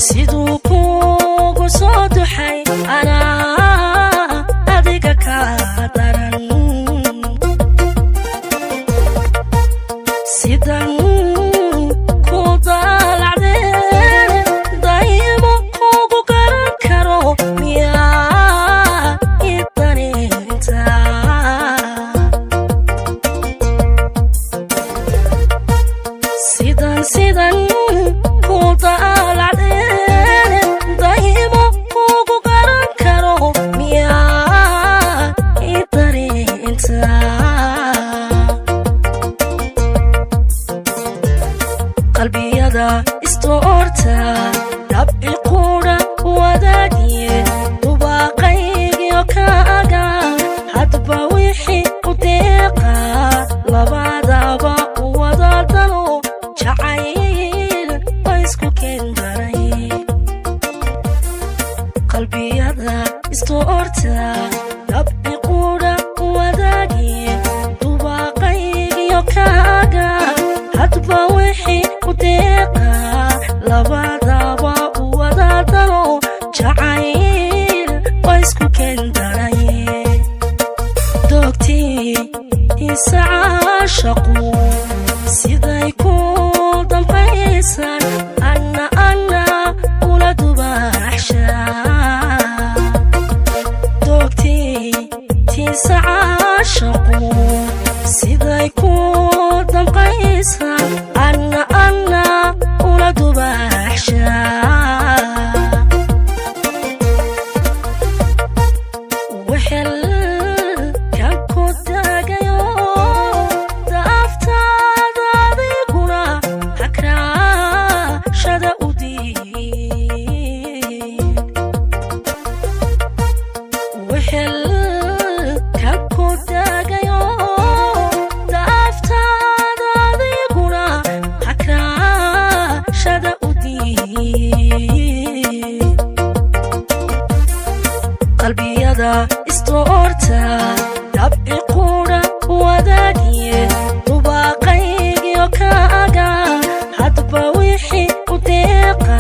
siduu kuugu soo duxay anaa adiga ka daran sidan ku daalacdeen daymo kuugu garan karo miyaa idaninta sidan ku daalacdeen daymo kuugu garan karo miyaa idaninta qalbiyada istoorta dabci qura wadaagiye dubaaqaygiyo kaaga hadba wixii u deeqa labadaba wadadalo jacayl wa isku kendaray qalbiyada istoorta dabci qura wadaagiye dubaaqaygiyo kaaga hadba wixii u deeqa labadaba wadadalo jacayl wa isku kendaray doogtii isa caashaqu siday ku dambaysan anna ula dubaxshaa doogtii tiisa caashaqu siday ku dambaysan anna ula dubaxshaa wixel kan ku daagayo daaftaada adiguna hakraashada u diid wixel kan ku daagayo daaftaada adiguna hakraashada u diid qalbiyada istoorta dabci qura wadaagiye dubaaqaygiyo kaaga hadba wixii u deeqa